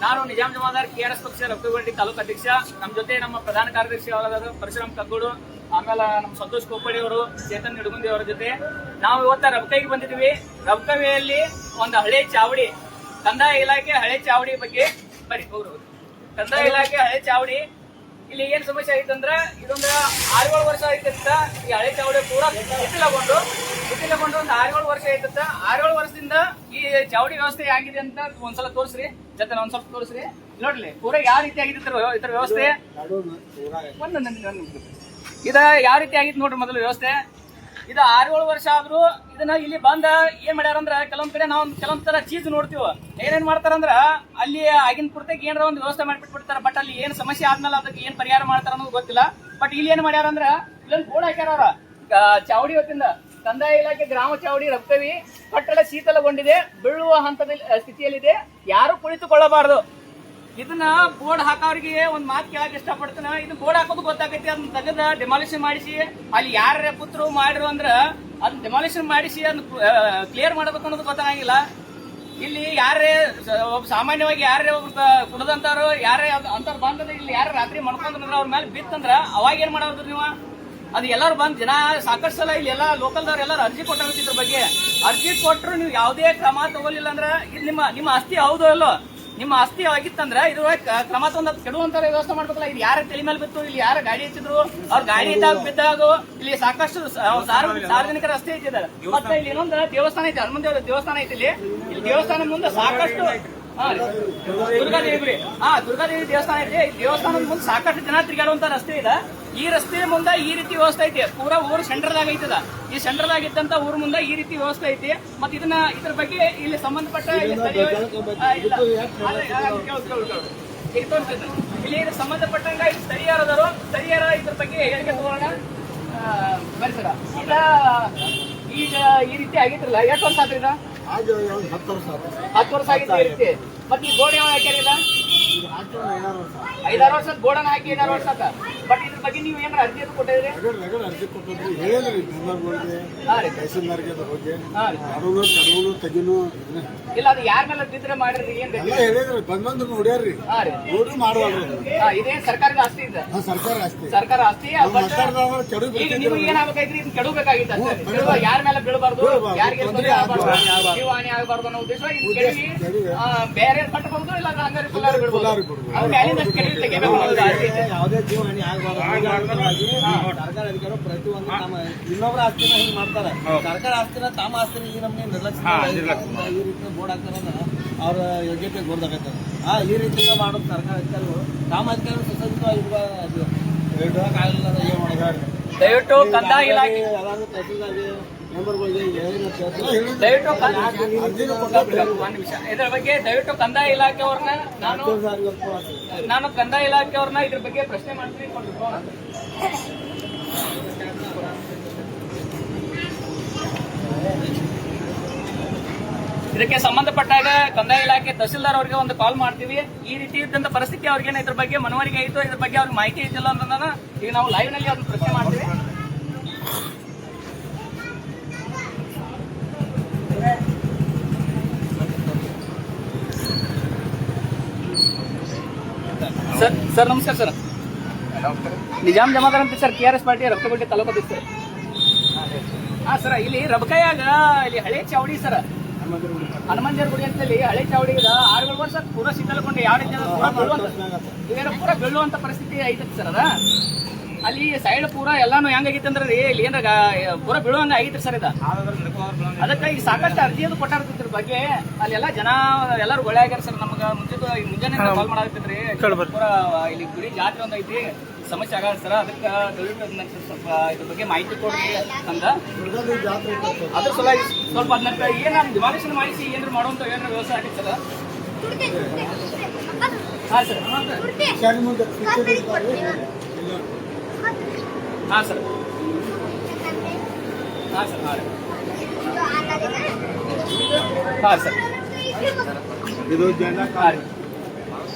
ನಾನು ನಿಜಾಮ್ ಜಮಾದಾರ್ KRS ಪಕ್ಷ ರಫ್ತುಗುಂಡಿ ತಾಲೂಕು ಅಧ್ಯಕ್ಷ. ನಮ್ಮ ಜೊತೆ ನಮ್ಮ ಪ್ರಧಾನ ಕಾರ್ಯದರ್ಶಿ ಅವರಾದ ಪರಶುರಾಮ್ ಕಗ್ಗೋಡು, ಆಮೇಲೆ ನಮ್ಮ ಸಂತೋಷ್ ಕೋಪಡಿ ಅವರು, ಚೇತನ್ ನಿಡಗುಂದಿ ಅವರ ಜೊತೆ ನಾವು ಇವತ್ತ ರಬಕೈಗೆ ಬಂದಿದ್ವಿ. ರಬಕವಿಯಲ್ಲಿ ಒಂದು ಹಳೆ ಚಾವಡಿ, ಕಂದಾಯ ಇಲಾಖೆ ಹಳೆ ಚಾವಡಿ ಬಗ್ಗೆ ಬರೀ ಹೋಗ್ರು. ಕಂದಾಯ ಇಲಾಖೆ ಹಳೆ ಚಾವಡಿ ಇಲ್ಲಿ ಏನ್ ಸಮಸ್ಯೆ ಆಗಿತ್ತಂದ್ರ, ಇದೊಂದು 6-7 ವರ್ಷ ಆಯ್ತಂತ ಈ ಹಳೆ ಚಾವಡಿ ಪೂರಾ ಶಿಥಿಲಗೊಂಡು ಒಂದು 6-7 ವರ್ಷ ಆಯ್ತಂತ. 6-7 ವರ್ಷದಿಂದ ಈ ಚಾವಡಿ ವ್ಯವಸ್ಥೆ ಆಗಿದೆ ಅಂತ ಒಂದ್ಸಲ ತೋರಿಸ್ರಿ, ಜೊತೆ ಒಂದ್ ಸ್ವಲ್ಪ ತೋರಿಸ್ರಿ ನೋಡ್ಲಿ ಪೂರಾ ಯಾವ ರೀತಿ ಆಗಿತ್ತು ಇದ್ರ ವ್ಯವಸ್ಥೆ. ಇದ ಯಾವ ರೀತಿ ಆಗಿತ್ತು ನೋಡ್ರಿ ಮೊದಲು ವ್ಯವಸ್ಥೆ. ಇದು 6-7 ವರ್ಷ ಆದ್ರೂ ಇದನ್ನ ಇಲ್ಲಿ ಬಂದ ಏನ್ ಮಾಡ್ಯಾರಂದ್ರ, ಕೆಲವೊಂದ್ ಕಡೆ ನಾವು ಕೆಲವೊಂದ್ ತರ ಚೀಸ್ ನೋಡ್ತೀವಿ. ಏನೇನ್ ಮಾಡ್ತಾರಂದ್ರ ಅಲ್ಲಿ ಆಗಿನ ಪೂರ್ತಿಗೆ ಏನಾರ ಒಂದು ವ್ಯವಸ್ಥೆ ಮಾಡ್ಬಿಟ್ಬಿಡ್ತಾರ. ಬಟ್ ಅಲ್ಲಿ ಏನ್ ಸಮಸ್ಯೆ ಆದ್ಮೇಲೆ ಅದಕ್ಕೆ ಏನ್ ಪರಿಹಾರ ಮಾಡ್ತಾರ ಅನ್ನೋದು ಗೊತ್ತಿಲ್ಲ. ಬಟ್ ಇಲ್ಲಿ ಏನ್ ಮಾಡ್ಯಾರಂದ್ರ ಇಲ್ಲೊಂದು ಬೋರ್ಡ್ ಹಾಕ್ಯಾರ ಅವ್ರ ಚಾವಡಿ ಹೊತ್ತಿಂದ, ಕಂದಾಯ ಇಲಾಖೆ ಗ್ರಾಮ ಚಾವಡಿ ರಫ್ತವಿ ಕಟ್ಟಡ ಶೀತಲಗೊಂಡಿದೆ, ಬೀಳುವ ಹಂತದ ಸ್ಥಿತಿಯಲ್ಲಿದೆ, ಯಾರು ಕುಳಿತುಕೊಳ್ಳಬಾರದು. ಇದನ್ನ ಬೋರ್ಡ್ ಹಾಕೋರಿಗೆ ಒಂದ್ ಮಾತು ಕೇಳಕ್ ಇಷ್ಟಪಡ್ತಾನ. ಇದು ಬೋರ್ಡ್ ಹಾಕೋದು ಗೊತ್ತಾಗೈತಿ, ಅದನ್ನ ತೆಗೆದ ಡೆಮಾಲಿಷನ್ ಮಾಡಿಸಿ ಅಲ್ಲಿ ಯಾರ ಪುತ್ರರು ಮಾಡಿರು ಅಂದ್ರ ಅದನ್ನ ಡೆಮಾಲಿಷನ್ ಮಾಡಿಸಿ ಅದನ್ನ ಕ್ಲಿಯರ್ ಮಾಡಬೇಕು ಅನ್ನೋದು ಗೊತ್ತಾಗಿಲ್ಲ. ಇಲ್ಲಿ ಯಾರೇ ಸಾಮಾನ್ಯವಾಗಿ ಯಾರೇ ಒಬ್ರು ಕುಡದಂತಾರು ಯಾರೇ ಅಂತವ್ರು ಬಂದ್ರೆ ಇಲ್ಲಿ ಯಾರ ರಾತ್ರಿ ಮಾಡ್ಕೊಂಡ್ರ ಅವ್ರ ಮೇಲೆ ಬಿತ್ತಂದ್ರ ಅವಾಗ ಏನ್ ಮಾಡೋದು ನೀವು? ಅದು ಎಲ್ಲರೂ ಬಂದ್ ಜನ ಸಾಕಷ್ಟು ಸಲ ಇಲ್ಲಿ ಎಲ್ಲ ಲೋಕಲ್ದವ್ರು ಎಲ್ಲರೂ ಅರ್ಜಿ ಕೊಟ್ಟಾಗುತ್ತೆ. ಇದ್ರ ಬಗ್ಗೆ ಅರ್ಜಿ ಕೊಟ್ಟರು ನೀವು ಯಾವುದೇ ಕ್ರಮ ತಗೊಳ್ಳಿಲ್ಲ ಅಂದ್ರ ಇದು ನಿಮ್ಮ ಆಸ್ತಿ ಹೌದು ಅಲ್ಲೋ, ನಿಮ್ಮ ಆಸ್ತಿ ಆಗಿತ್ತಂದ್ರ ಇದ್ರೊಳಗೆ ಕ್ರಮ ತಂದ ಕೆಡುವಂತ ವ್ಯವಸ್ಥೆ ಮಾಡ್ಬೇಕಲ್ಲ. ಇದು ಯಾರ ತಲೆ ಮೇಲೆ ಬಿತ್ತು, ಇಲ್ಲಿ ಯಾರ ಗಾಡಿ ಹಚ್ಚಿದ್ರು, ಅವ್ರ ಗಾಡಿ ಇದ್ದಾಗ ಬಿದ್ದಾಗ ಇಲ್ಲಿ ಸಾಕಷ್ಟು ಸಾರ್ವಜನಿಕರ ರಸ್ತೆ ಐತಿದ್ದಾರೆ. ಮತ್ತೆ ಇಲ್ಲಿ ಇನ್ನೊಂದು ದೇವಸ್ಥಾನ ಐತಿ, ಹನುಮಂತ ದೇವಸ್ಥಾನ ಐತಿ. ಇಲ್ಲಿ ದೇವಸ್ಥಾನ ಮುಂದೆ ಸಾಕಷ್ಟು ದುರ್ಗಾದೇವಿ ದೇವಸ್ಥಾನ ಐತಿ. ದೇವಸ್ಥಾನದ ಮುಂದೆ ಸಾಕಷ್ಟು ಜನ ತಿರುಗಾಡುವಂತ ರಸ್ತೆ ಇದೆ. ಈ ರಸ್ತೆ ಮುಂದೆ ಈ ರೀತಿ ವ್ಯವಸ್ಥೆ ಐತಿ. ಪೂರಾ ಊರು ಸೆಂಟರ್ದಾಗ ಐತದ. ಈ ಸೆಂಟರ್ದಾಗ ಇದ್ದಂತ ಊರ್ ಮುಂದೆ ಈ ರೀತಿ ವ್ಯವಸ್ಥೆ ಐತಿ. ಮತ್ತೆ ಇದ್ರ ಬಗ್ಗೆ ಇಲ್ಲಿ ಸಂಬಂಧಪಟ್ಟ ಇಲ್ಲಿ ಸಂಬಂಧಪಟ್ಟಂಗ ಸ್ಥಳೀಯರ ಇದ್ರ ಬಗ್ಗೆ ಹೇಳಿಕೆ ತಗೋಣ ಬರೀ ಸರ. ಈಗ ಈ ರೀತಿ ಆಗಿದ್ರಲ್ಲ, ಎಷ್ಟು ವರ್ಷ ಆದ್ರಿ? 10 ವರ್ಷ ಆಗಿತ್ತು ಈ ರೀತಿ. ಮತ್ತೆ ಈ ಗೋಡೆ ಯಾವ ಹಾಕ್ಯಾರಿಲ್ಲ? 5-6 ವರ್ಷದ ಗೋಡನ್ ಹಾಕಿ 5-6 ವರ್ಷ ಆತ. ಬಟ್ ಇದ್ರ ಬಗ್ಗೆ ನೀವು ಏನಾರ ಅರ್ಜಿ ಕೊಟ್ಟಿದ್ರಿ? ಅರ್ಜಿ ಕೊಟ್ಟಿದ್ರಿ, ಹೇಳಿದ್ರಿ ತೆಗಿನು ಇಲ್ಲ, ಅದು ಯಾರ ಮೇಲೆ ಬಿದ್ರೆ ಮಾಡಿದ್ರಿ? ಏನ್ ಹೇಳಿದ್ರಿ, ಬಂದ್ ನೋಡ್ಯಾರ್ರಿ, ನೋಡ್ರಿ ಮಾಡುವಾಗ ಇದೇನ್ ಸರ್ಕಾರದ ಆಸ್ತಿ ಇದೆ, ಸರ್ಕಾರ ಆಸ್ತಿ. ಈಗ ನೀವು ಏನಾಗಬೇಕಾಯ್ತ್ರಿ, ಇದನ್ನ ಕೆಡಬೇಕಾಗಿತ್ತು. ಯಾರ ಮೇಲೆ ಬೀಳಬಾರ್ದು, ಯಾರಿಗೆ ತೊಂದರೆ ಆಗಬಾರ್ದು, ಜೀವ ಹಾನಿ ಆಗಬಾರ್ದು ಅನ್ನೋ ಉದ್ದೇಶ ಬೇರೆ ಕಟ್ಟಬಹುದು. ಇಲ್ಲ ಹಂಗಾರೆ ಕುಲ್ಲಾರು ಬಿಡ್ಬೋದು. ಯಾವುದೇ ಜೀವ ಹಾನಿ ಆಗಬಾರ್ದು. ಸರ್ಕಾರ ಅಧಿಕಾರಿ ಪ್ರತಿಯೊಂದು ಇನ್ನೊಬ್ಬರ ಆಸ್ತಿನ ಹಿಂಗ್ ಮಾಡ್ತಾರೆ. ಸರ್ಕಾರ ಆಸ್ತಿನ ತಮ್ಮ ಆಸ್ತಿನ ಈ ನಮ್ಗೆ ನಿರ್ಲಕ್ಷ್ಯ ಈ ರೀತಿ ಬೋರ್ಡ್ ಹಾಕ್ತಾರ ಅವ್ರ ಯೋಗ್ಯತೆ ಗೊತ್ತಾಗತ್ತೆ. ಈ ರೀತಿ ಮಾಡೋದು ಸರ್ಕಾರ ಅಧಿಕಾರಿಗಳು ತಮ್ಮ ಅಧಿಕಾರಿಗಳು ಸುಸಜ್ಜಿತವಾಗಿ ಆಗಲಿಲ್ಲ ಏನ್ ಮಾಡೋದು? ದಯವಿಟ್ಟು ಕಂದಾಯ ಇಲಾಖೆ ಇದ್ರ ಬಗ್ಗೆ ದಯವಿಟ್ಟು ಕಂದಾಯ ಇಲಾಖೆಯವ್ರನ್ನ ನಾನು ಕಂದಾಯ ಇಲಾಖೆಯವ್ರನ್ನ ಇದ್ರ ಬಗ್ಗೆ ಪ್ರಶ್ನೆ ಮಾಡ್ತೀನಿ. ಇದಕ್ಕೆ ಸಂಬಂಧಪಟ್ಟಾಗ ಕಂದಾಯ ಇಲಾಖೆ ತಹಸೀಲ್ದಾರ್ ಅವರಿಗೆ ಒಂದು ಕಾಲ್ ಮಾಡ್ತೀವಿ. ಈ ರೀತಿ ಇದ್ದಂತ ಪರಿಸ್ಥಿತಿ ಅವ್ರಿಗೆ ಇದ್ರ ಬಗ್ಗೆ ಮನವರಿಕೆ ಆಯಿತು, ಇದ್ರ ಬಗ್ಗೆ ಅವ್ರಿಗೆ ಮಾಹಿತಿ ಐತಿಲ್ಲ ಅಂತ ಈಗ ನಾವು ಲೈವ್ ನಲ್ಲಿ ಅವ್ರನ್ನ ಪ್ರಶ್ನೆ ಮಾಡ್ತೀವಿ. ಸರ್ ನಮಸ್ಕಾರ ಸರ್. ನಿಜಾಮ್ ಜಮಾದಾರ್ ಅಂತ ಸರ್, KRS ಪಾರ್ಟಿ ರಫ್ತುಗುಂಡಿ ತಾಲೂಕು ಅಧ್ಯಕ್ಷ ಸರ್. ಸರ್, ಇಲ್ಲಿ ರಬಕೈಯಾಗ ಇಲ್ಲಿ ಹಳೆ ಚಾವಡಿ ಸರ್, ಹನುಮಂಜರ್ ಗುಡಿ ಅಂತೇಳಿ ಹಳೆ ಚಾವಡಿ 6-7 ವರ್ಷ ಪೂರಾ ಶೀತಲಗೊಂಡು ಯಾವ ರೀತಿ ಪೂರಾ ಬೀಳುವಂತ ಪರಿಸ್ಥಿತಿ ಐತೈತಿ ಸರ್. ಅದ ಅಲ್ಲಿ ಸೈಡ್ ಪೂರಾ ಎಲ್ಲಾನು ಹೆಂಗಾಗಿತ್ತು ಅಂದ್ರೆ ಇಲ್ಲಿ ಏನಾರ ಪೂರಾ ಬೀಳುವಂಗ ಆಗಿತ್ರಿ ಸರ್. ಇದ ಅದಕ್ಕೆ ಈಗ ಸಾಕಷ್ಟು ಅರ್ಜಿಯದು ಕೊಟ್ಟಾರ್ತಿದ್ರ ಬಗ್ಗೆ ಅಲ್ಲೆಲ್ಲ ಜನ ಎಲ್ಲರೂ ಒಳ್ಳೆ ಆಗ್ಯಾರ ಸರ್. ನಮ್ಗೆ ಮುಂಜಾನೆ ಕಾಲ್ ಮಾಡಾಕತ್ರಿ, ಪೂರಾ ಇಲ್ಲಿ ಗುಡಿ ಜಾತ್ರೆ ಒಂದ್ ಐತಿ, ಸಮಸ್ಯೆ ಆಗಲ್ಲ ಸರ್. ಅದಕ್ಕೆ ಸ್ವಲ್ಪ ಇದ್ರ ಬಗ್ಗೆ ಮಾಹಿತಿ ಕೊಡ್ರಿ ಅಂತ ಅದ್ರ ಸಲುವಾಗಿ ಸ್ವಲ್ಪ ಅದನ್ನ ಏನಾರ ಡಿಮಾಲಿಷನ್ ಮಾಡಿಸಿ ಏನಾರು ಮಾಡುವಂತ ಏನಾರ ವ್ಯವಸ್ಥೆ ಆಗಿತ್ತು ಸರ್. ಹಾಂ ಸರ್. ಹಾಂ ಸರ್. ಹಾಂ ಸರ್. ಹಾಂ ಸರ್. ಇದು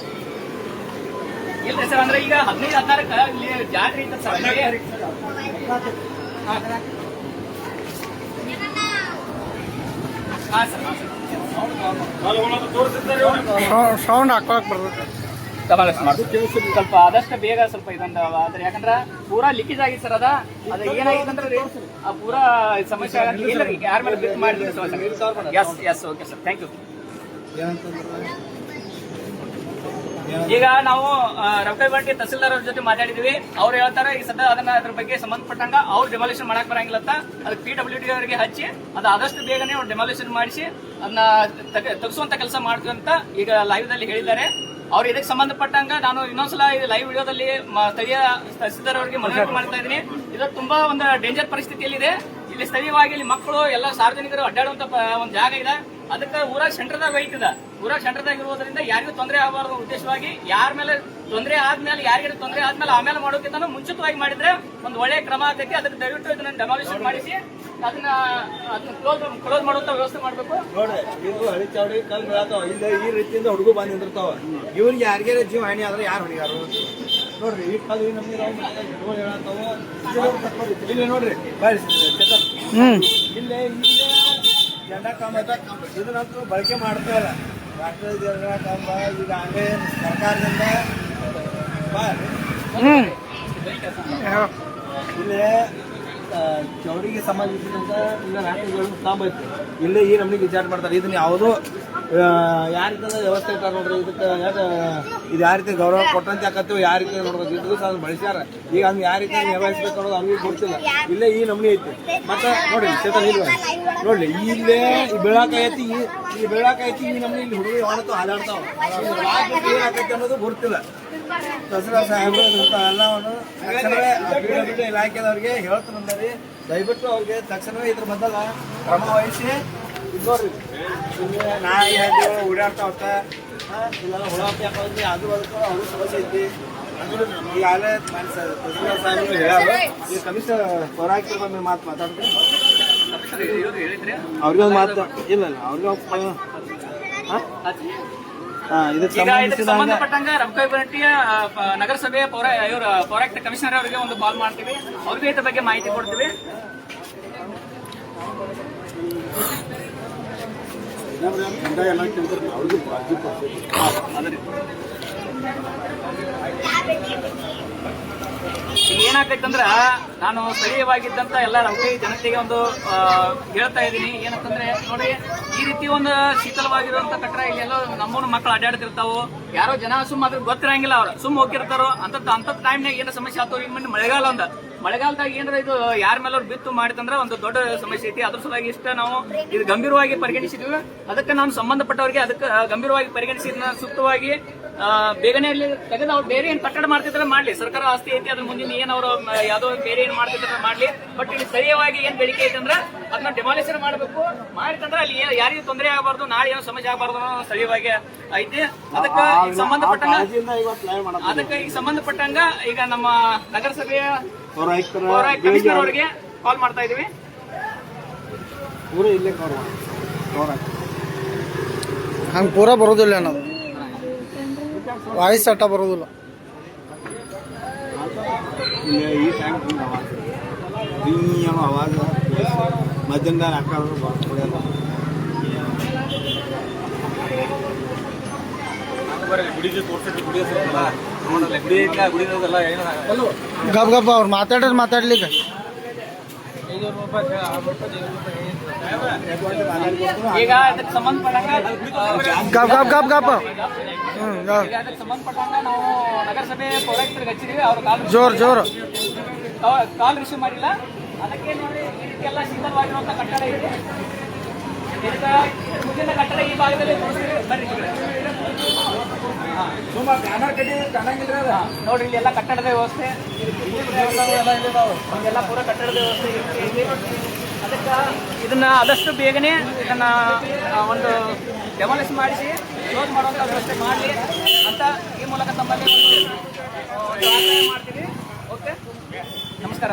ಇಲ್ರಿ ಸರ್, ಅಂದ್ರೆ ಈಗ 15-16 ಇಲ್ಲಿ ಜಾತ್ರೆ ಇತ್ತು ಸರ್. ಹಾಂ ಸರ್. ಸೌಂಡ್ ಹಾಕೊಳಕ್ ಬರ್ತದೆ. ದಮಾಲಿಶ್ ಮಾಡ್ತೀವಿ. ಸ್ವಲ್ಪ ಆದಷ್ಟು ಬೇಗ ಸ್ವಲ್ಪ ಇದೊಂದು ಆದ್ರೆ ಯಾಕಂದ್ರೆ ಪೂರಾ ಲೀಕೇಜ್ ಆಗಿತ್ತು ಸರ್ ಅದು ಏನಾಗಿತ್ತು ಅಂದ್ರೆ ಆ ಪೂರಾ ಸಮಸ್ಯೆ ಯಾರ ಮೇಲೆ ಬಿತ್ತು ಮಾಡಿದ್ರೆ ಸಮಸ್ಯೆ. Yes okay sir, thank you. ಈಗ ನಾವು ರವಕೈಬಂಟಿ ತಹಸೀಲ್ದಾರ್ ಅವ್ರ ಜೊತೆ ಮಾತಾಡಿದ್ವಿ. ಅವ್ರು ಹೇಳ್ತಾರೆ ಈಗ ಸದ್ಯ ಅದನ್ನ ಅದ್ರ ಬಗ್ಗೆ ಸಂಬಂಧಪಟ್ಟಂಗ ಅವ್ರು ಡೆಮಾಲಿಷನ್ ಮಾಡಕ್ ಬರಂಗಿಲ್ಲ ಅಂತ ಅದಕ್ಕೆ PWD ಅವರಿಗೆ ಹಚ್ಚಿ ಅದು ಆದಷ್ಟು ಬೇಗನೆ ಅವ್ರು ಡೆಮಾಲಿಷನ್ ಮಾಡಿಸಿ ಅದನ್ನ ತೆಗೆಸುವಂತ ಕೆಲಸ ಮಾಡ್ತೀವಿ ಅಂತ ಈಗ ಲೈವ್ ದಲ್ಲಿ ಹೇಳಿದ್ದಾರೆ. ಅವ್ರು ಇದಕ್ಕೆ ಸಂಬಂಧಪಟ್ಟಂಗ ನಾನು ಇನ್ನೊಂದ್ಸಲ ಲೈವ್ ವಿಡಿಯೋದಲ್ಲಿ ಸ್ಥಳೀಯ ತಹಸೀಲ್ದಾರ್ ಅವರಿಗೆ ಮನವಿ ಮಾಡ್ತಾ ಇದ್ದೀನಿ. ಇದು ತುಂಬಾ ಒಂದು ಡೇಂಜರ್ ಪರಿಸ್ಥಿತಿಯಲ್ಲಿದೆ. ಇಲ್ಲಿ ಸ್ಥಳೀಯವಾಗಿ ಇಲ್ಲಿ ಮಕ್ಕಳು ಎಲ್ಲ ಸಾರ್ವಜನಿಕರು ಅಡ್ಡಾಡುವಂತ ಒಂದು ಜಾಗ ಇದೆ. ಅದಕ್ಕೆ ಊರಾಗ ಸೆಂಟರ್ದಾಗ ವೈಟ್ ಇದೆ. ಊರಾಗ ಸೆಂಟರ್ದಾಗ ಇರುವುದರಿಂದ ಯಾರಿಗೂ ತೊಂದರೆ ಆಗಬಾರದು ಉದ್ದೇಶವಾಗಿ ಯಾರ ಮೇಲೆ ತೊಂದರೆ ಆದ್ಮೇಲೆ ಯಾರಿಗಾರು ತೊಂದರೆ ಆದ್ಮೇಲೆ ಆಮೇಲೆ ಮಾಡೋಕ್ಕಿಂತ ಮುಂಚಿತವಾಗಿ ಮಾಡಿದ್ರೆ ಒಂದು ಒಳ್ಳೆ ಕ್ರಮ ಆಗ್ತೈತಿ. ಅದಕ್ಕೆ ದಯವಿಟ್ಟು ಇದನ್ನ ಡೆಮಾಲಿಷನ್ ಮಾಡಿಸಿ ಅದನ್ನ ಕ್ಲೋಸ್ ಮಾಡುವಂತ ವ್ಯವಸ್ಥೆ ಮಾಡ್ಬೇಕು. ನೋಡ್ರಿ ಇದು ಹಳಿ ಚಾವಡಿ ಕಲ್ ಬೀಳತಾವ. ಇಲ್ಲ ಈ ರೀತಿಯಿಂದ ಹುಡುಗರು ಬಂದ್ ನಿಂದಿರ್ತಾವ. ಇವ್ರಿಗೆ ಯಾರಿಗಾರ ಜೀವ ಹಾನಿ ಆದ್ರೆ ಯಾರು ಹೊಡಿಗಾರು ನೋಡ್ರಿ. ಈ ಕಲ್ ನಮ್ಗೆ ಇಲ್ಲಿ ನೋಡ್ರಿ ಇಲ್ಲೇ ಜಂಡ ಕಾಮ ಇದನ್ನಂತೂ ಬಳಕೆ ಮಾಡ್ತಾ ಇಲ್ಲ. ರಾಷ್ಟ್ರೀಯ ಜಂಡ ಕಾಮ ಈಗ ಹಂಗೆ ಸರ್ಕಾರದಿಂದ ಇಲ್ಲೇ ಚೌಡಿಗೆ ಸಂಬಂಧಿಸಿದಂತ ಇಲ್ಲ ರಾಷ್ಟ್ರೀಯ ಕಾಮ ಐತಿ. ಇಲ್ಲೇ ಈ ನಮ್ಗೆ ವಿಚಾರ ಮಾಡ್ತಾರೆ. ಇದನ್ನ ಯಾವುದೋ ಯಾವ ರೀತಿ ವ್ಯವಸ್ಥೆ ಇಟ್ಟಾರ ನೋಡ್ರಿ. ಇದಕ್ಕೆ ಇದು ಯಾವ ರೀತಿ ಗೌರವ ಕೊಟ್ಟಂತೆ ಆಕತ್ತೀವಿ ಯಾವ ರೀತಿ ನೋಡ್ಬೇಕು. ಇದು ಸಹ ಬಳಸ್ಯಾರ. ಈಗ ಹಂಗೆ ಯಾವ ರೀತಿ ನಿರ್ವಹಿಸ್ಬೇಕು ಅನ್ನೋದು ಅವ್ರಿಗೆ ಗೊತ್ತಿಲ್ಲ. ಇಲ್ಲೇ ಈ ನಮ್ನಿ ಐತಿ. ಮತ್ತೆ ನೋಡ್ರಿ ಚೇತನ್ ಇಲ್ಲ ನೋಡ್ರಿ ಇಲ್ಲೇ ಬೆಳಕಾಯತಿ ಈ ಬೆಳಕಾಯತಿ ಈ ನಮ್ನಿ ಇಲ್ಲಿ ಹುಡುಗಿ ಹೊರತು ಹಾಲಾಡ್ತಾವ. ಏನಾಕೈತಿ ಅನ್ನೋದು ಗೊತ್ತಿಲ್ಲ. ತಹಸೀಲ್ದಾರ್ ಸಾಹೇಬರು ಎಲ್ಲವನ್ನು ತಕ್ಷಣವೇ PWD ಇಲಾಖೆದವ್ರಿಗೆ ಹೇಳ್ತಾರೆ. ದಯವಿಟ್ಟು ಅವ್ರಿಗೆ ತಕ್ಷಣವೇ ಇದ್ರ ಬದಲ ಕ್ರಮ ವಹಿಸಿ ನೋಡ್ರಿ. ನಾಯಿ ಹಳ್ಳಿಗಳು ಓಡಾಡ್ತಾವತ್ತ ಇಲ್ಲೆಲ್ಲ ಹುಳಾಪಿ ಹಾಕೋದ್ರಿ ಅದು ಅದಕ್ಕೆ ಅವ್ರು ಸಮಸ್ಯೆ ಐತಿ. ಈಗಾಗಲೇ ತಹಸೀಲ್ದಾರ್ ಸಾಹೇಬರು ಹೇಳ್ಯಾರ. ಈ ಕಮಿಷನರ್ ಹೊರಾಕಿ ಬಂದು ಮಾತಾಡ್ತೀನಿ. ಅವ್ರಿಗೆ ಒಂದು ಮಾತು ಇಲ್ಲ ಅವ್ರಿಗೆ ಇದಕ್ಕೆ ಸಂಬಂಧಪಟ್ಟಂಗ ರವಕೈಬಂಟಿಯ ನಗರಸಭೆಯ ಪೌರಾಯುಕ್ತ ಕಮಿಷನರ್ ಅವರಿಗೆ ಒಂದು ಕಾಲ್ ಮಾಡ್ತೀವಿ. ಅವ್ರಿಗೆ ಇದ್ರ ಬಗ್ಗೆ ಮಾಹಿತಿ ಕೊಡ್ತೀವಿ. ಏನಾಗೈತಂದ್ರ ನಾನು ಸ್ಥಳೀಯವಾಗಿದ್ದಂತ ಎಲ್ಲ ರವಕೈ ಜನತೆಗೆ ಒಂದು ಹೇಳ್ತಾ ಇದ್ದೀನಿ. ಏನಂತಂದ್ರೆ ನೋಡಿ ಈ ರೀತಿ ಒಂದು ಶೀತಲವಾಗಿರುವಂತ ಕಟ್ಟಡ ಇಲ್ಲೆಲ್ಲೋ ನಮ್ಮೂನು ಮಕ್ಕಳು ಅಡ್ಡಾಡ್ತಿರ್ತಾವು. ಯಾರೋ ಜನ ಸುಮ್ಮ ಅದ್ರ ಗೊತ್ತಿರಂಗಿಲ್ಲ. ಅವ್ರು ಸುಮ್ಮ ಹೋಗಿರ್ತಾರೋ ಅಂತ ಟೈಮ್ನಾಗ ಏನ ಸಮಸ್ಯೆ ಆಗ್ತಾವ. ಈಗ ಮೊನ್ನೆ ಮಳೆಗಾಲದಾಗ ಏನಾರ ಇದು ಯಾರ ಮೇಲೆ ಅವ್ರು ಬಿತ್ತು ಮಾಡಿದಂದ್ರೆ ಒಂದು ದೊಡ್ಡ ಸಮಸ್ಯೆ ಐತಿ. ಅದ್ರ ಸಲುವಾಗಿ ಇಷ್ಟ ನಾವು ಇದು ಗಂಭೀರವಾಗಿ ಪರಿಗಣಿಸಿದ್ವಿ. ಅದಕ್ಕೆ ನಾನು ಸಂಬಂಧಪಟ್ಟವರಿಗೆ ಅದಕ್ಕೆ ಗಂಭೀರವಾಗಿ ಪರಿಗಣಿಸಿದ ಸೂಕ್ತವಾಗಿ ಬೇಗನೆ ಅಲ್ಲಿ ತೆಗೆದು ಅವ್ರು ಬೇರೆ ಏನ್ ಕಟ್ಟಡ ಮಾಡ್ತಿದ್ರೆ ಮಾಡ್ಲಿ. ಸರ್ಕಾರ ಆಸ್ತಿ ಐತಿ ಅದ್ರ ಮುಂದಿನ ಏನ್ ಅವರು ಯಾವ್ದೋ ಬೇರೆ ಏನ್ ಮಾಡ್ತಿದ್ರೆ ಮಾಡ್ಲಿ. ಬಟ್ ಇಲ್ಲಿ ಸ್ಥಳೀಯವಾಗಿ ಏನ್ ಬೇಡಿಕೆ ಐತೆ ಅಂದ್ರೆ ಅದನ್ನ ಡೆಮಾಲಿಷನ್ ಮಾಡಬೇಕು. ಮಾಡಿದ್ರೆ ಅಲ್ಲಿ ಯಾರಿಗೂ ತೊಂದರೆ ಆಗಬಾರ್ದು, ನಾಳೆ ಏನೋ ಸಮಸ್ಯೆ ಆಗಬಾರ್ದು ಅನ್ನೋ ಸ್ಥಳೀಯವಾಗಿ ಐತಿ. ಅದಕ್ಕೆ ಈಗ ಸಂಬಂಧಪಟ್ಟಂಗ ಈಗ ನಮ್ಮ ನಗರಸಭೆಯ ಕಮಿಷನರ್ ಅವರಿಗೆ ಕಾಲ್ ಮಾಡ್ತಾ ಇದೀವಿ. ಹಂಗೆ ಪೂರಾ ಬರೋದಿಲ್ಲ ಅನ್ನೋದು ವಾಯ್ಸ್ ಅಟ್ಟ ಬರೋದಿಲ್ಲ. ಈ ಟೈಮ್ ಆವಾಜ ಮಧ್ಯಾಹ್ನ ಹಾಕೋದು ಗಪ್ ಗಪ್ ಅವ್ರು ಮಾತಾಡ್ಲಿಕ್ಕೆ ಈಗ ಅದಕ್ಕೆ ಸಂಬಂಧಪಟ್ಟಂಗ ಗಪ್ ಗಪ್ ಗಪ್ ಗಪ್ ಅದಕ್ಕೆ ಸಂಬಂಧಪಟ್ಟಂಗ ನಾವು ನಗರಸಭೆ ಪೌರಾಯುಕ್ತರಿಗೆ ಹಚ್ಚಿದೀವಿ. ಅವರು ಕಾಲ್ ರಿಸೀವ್ ಮಾಡಿಲ್ಲ. ಅದಕ್ಕೆ ನೋಡಿ ಈ ರೀತಿ ಎಲ್ಲ ಶೀತಲವಾಗಿರುವಂತ ಕಟ್ಟಡ ಇದೆ. ಮುಂದಿನ ಕಟ್ಟಡ ಈ ಭಾಗದಲ್ಲಿ ಬರ್ರಿ ನೋಡ್ರಿ ಇಲ್ಲಿ ಎಲ್ಲ ಕಟ್ಟಡದ ವ್ಯವಸ್ಥೆ ಎಲ್ಲ ಪೂರ ಕಟ್ಟಡದ ವ್ಯವಸ್ಥೆ ಇದೆ. ಅದಕ್ಕೆ ಇದನ್ನ ಆದಷ್ಟು ಬೇಗನೆ ಇದನ್ನ ಒಂದು ಡೆಮಾಲಿಷ್ ಮಾಡಿಸಿ ಕ್ಲೋಸ್ ಮಾಡುವಂತ ವ್ಯವಸ್ಥೆ ಮಾಡಲಿ ಅಂತ ಈ ಮೂಲಕ ತಮ್ಮಲ್ಲಿ ಮಾಡ್ತೀವಿ. ಓಕೆ, ನಮಸ್ಕಾರ.